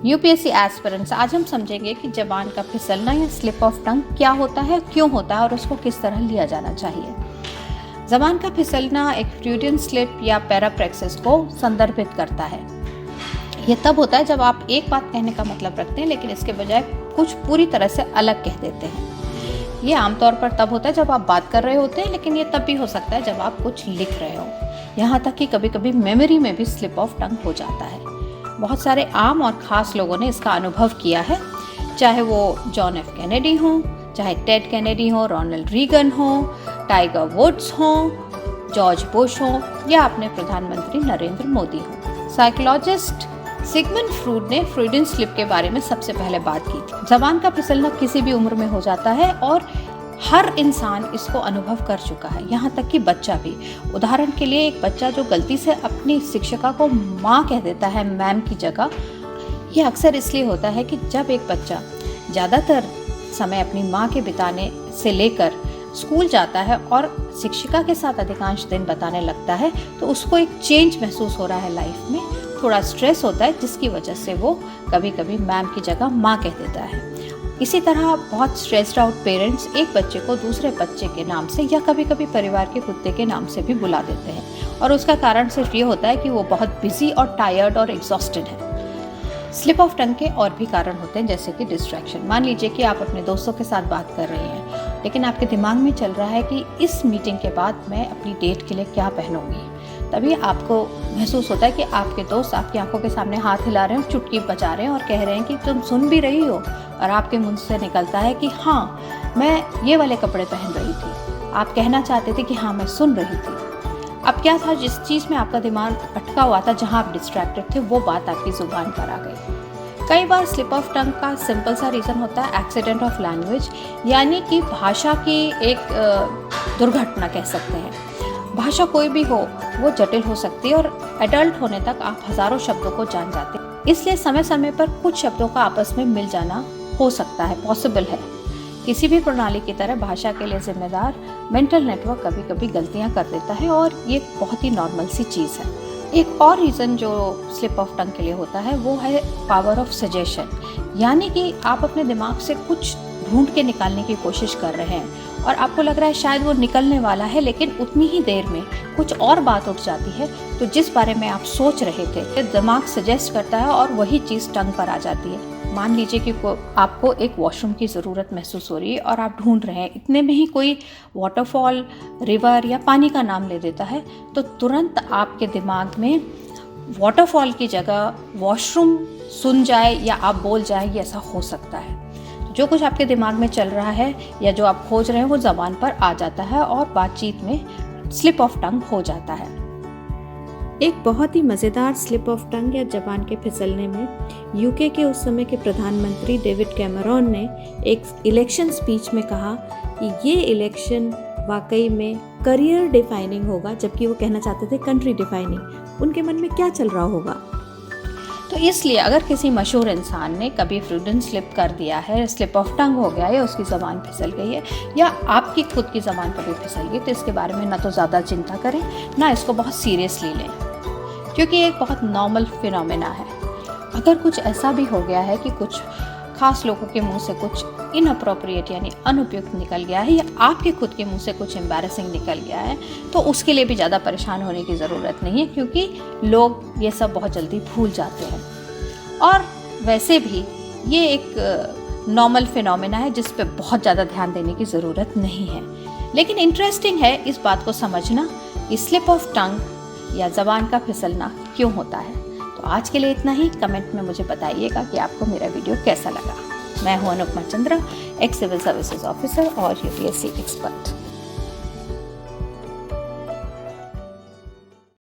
UPSC aspirants, आज हम समझेंगे कि ज़बान का फिसलना या स्लिप ऑफ टंग क्या होता है, क्यों होता है और उसको किस तरह लिया जाना चाहिए। ज़बान का फिसलना एक फ्रॉयडियन स्लिप या पैराप्रेक्सिस को संदर्भित करता है। ये तब होता है जब आप एक बात कहने का मतलब रखते हैं लेकिन इसके बजाय कुछ पूरी तरह से अलग कह देते हैं। ये आमतौर पर तब होता है जब आप बात कर रहे होते हैं, लेकिन ये तब भी हो सकता है जब आप कुछ लिख रहे हो। यहाँ तक कि कभी कभी मेमोरी में भी स्लिप ऑफ टंग हो जाता है। बहुत सारे आम और ख़ास लोगों ने इसका अनुभव किया है, चाहे वो जॉन एफ कैनेडी हो, चाहे टेड कैनेडी हो, रोनाल्ड रीगन हो, टाइगर वुड्स हो, जॉर्ज बुश हो या अपने प्रधानमंत्री नरेंद्र मोदी हो। साइकोलॉजिस्ट सिगमंड फ्रूड ने फ्रॉयडियन स्लिप के बारे में सबसे पहले बात की थी। ज़बान का फिसलना किसी भी उम्र में हो जाता है और हर इंसान इसको अनुभव कर चुका है, यहाँ तक कि बच्चा भी। उदाहरण के लिए एक बच्चा जो गलती से अपनी शिक्षिका को माँ कह देता है मैम की जगह, ये अक्सर इसलिए होता है कि जब एक बच्चा ज़्यादातर समय अपनी माँ के बिताने से लेकर स्कूल जाता है और शिक्षिका के साथ अधिकांश दिन बताने लगता है, तो उसको एक चेंज महसूस हो रहा है लाइफ में, थोड़ा स्ट्रेस होता है जिसकी वजह से वो कभी कभी मैम की जगह माँ कह देता है। इसी तरह बहुत स्ट्रेस्ड आउट पेरेंट्स एक बच्चे को दूसरे बच्चे के नाम से या कभी कभी परिवार के कुत्ते के नाम से भी बुला देते हैं, और उसका कारण सिर्फ ये होता है कि वो बहुत बिजी और टायर्ड और एग्जॉस्टेड है। स्लिप ऑफ टंग के और भी कारण होते हैं, जैसे कि डिस्ट्रैक्शन। मान लीजिए कि आप अपने दोस्तों के साथ बात कर रही हैं, लेकिन आपके दिमाग में चल रहा है कि इस मीटिंग के बाद मैं अपनी डेट के लिए क्या पहनूंगी। तभी आपको महसूस होता है कि आपके दोस्त आपकी आंखों के सामने हाथ हिला रहे हैं, चुटकी बजा रहे हैं और कह रहे हैं कि तुम सुन भी रही हो, और आपके मुंह से निकलता है कि हाँ मैं ये वाले कपड़े पहन रही थी। आप कहना चाहते थे कि हाँ मैं सुन रही थी। अब क्या था, जिस चीज़ में आपका दिमाग अटका हुआ था, जहाँ आप डिस्ट्रैक्टेड थे, वो बात आपकी ज़ुबान पर आ गई। कई बार स्लिप ऑफ टंग का सिंपल सा रीज़न होता है एक्सीडेंट ऑफ लैंग्वेज, यानी कि भाषा की एक दुर्घटना कह सकते हैं। भाषा कोई भी हो, वो जटिल हो सकती है और एडल्ट होने तक आप हज़ारों शब्दों को जान जाते हैं। इसलिए समय समय पर कुछ शब्दों का आपस में मिल जाना हो सकता है, पॉसिबल है। किसी भी प्रणाली की तरह भाषा के लिए जिम्मेदार मेंटल नेटवर्क कभी कभी गलतियां कर देता है, और ये बहुत ही नॉर्मल सी चीज़ है। एक और रीज़न जो स्लिप ऑफ टंग के लिए होता है वो है पावर ऑफ सजेशन, यानी कि आप अपने दिमाग से कुछ ढूंढ के निकालने की कोशिश कर रहे हैं और आपको लग रहा है शायद वो निकलने वाला है, लेकिन उतनी ही देर में कुछ और बात उठ जाती है, तो जिस बारे में आप सोच रहे थे दिमाग सजेस्ट करता है और वही चीज़ टंग पर आ जाती है। मान लीजिए कि आपको एक वॉशरूम की ज़रूरत महसूस हो रही है और आप ढूंढ रहे हैं, इतने में ही कोई वाटरफॉल, रिवर या पानी का नाम ले देता है, तो तुरंत आपके दिमाग में वाटरफॉल की जगह वॉशरूम सुन जाए या आप बोल जाए, ये ऐसा हो सकता है। जो कुछ आपके दिमाग में चल रहा है या जो आप खोज रहे हैं वो ज़बान पर आ जाता है और बातचीत में स्लिप ऑफ टंग हो जाता है। एक बहुत ही मज़ेदार स्लिप ऑफ टंग या ज़बान के फिसलने में यूके के उस समय के प्रधानमंत्री डेविड कैमरॉन ने एक इलेक्शन स्पीच में कहा कि ये इलेक्शन वाकई में करियर डिफाइनिंग होगा, जबकि वो कहना चाहते थे कंट्री डिफाइनिंग। उनके मन में क्या चल रहा होगा? तो इसलिए अगर किसी मशहूर इंसान ने कभी फ्रॉयडियन स्लिप कर दिया है, स्लिप ऑफ टंग हो गया या उसकी ज़बान फिसल गई है या आपकी खुद की ज़बान कभी फिसल गई, तो इसके बारे में ना तो ज़्यादा चिंता करें, ना इसको बहुत सीरियसली लें, क्योंकि ये एक बहुत नॉर्मल फिनोमेना है। अगर कुछ ऐसा भी हो गया है कि कुछ खास लोगों के मुंह से कुछ इनअप्रोप्रिएट यानी अनुपयुक्त निकल गया है या आपके खुद के मुंह से कुछ एम्बैरेसिंग निकल गया है, तो उसके लिए भी ज़्यादा परेशान होने की ज़रूरत नहीं है, क्योंकि लोग ये सब बहुत जल्दी भूल जाते हैं। और वैसे भी ये एक नॉर्मल फिनोमेना है जिस पे बहुत ज़्यादा ध्यान देने की ज़रूरत नहीं है। लेकिन इंटरेस्टिंग है इस बात को समझना कि स्लिप ऑफ टंग या ज़बान का फिसलना क्यों होता है। तो आज के लिए इतना ही। कमेंट में मुझे बताइएगा कि आपको मेरा वीडियो कैसा लगा। मैं हूं Anupama Chandra, ex civil services officer और यूपीएससी एक्सपर्ट।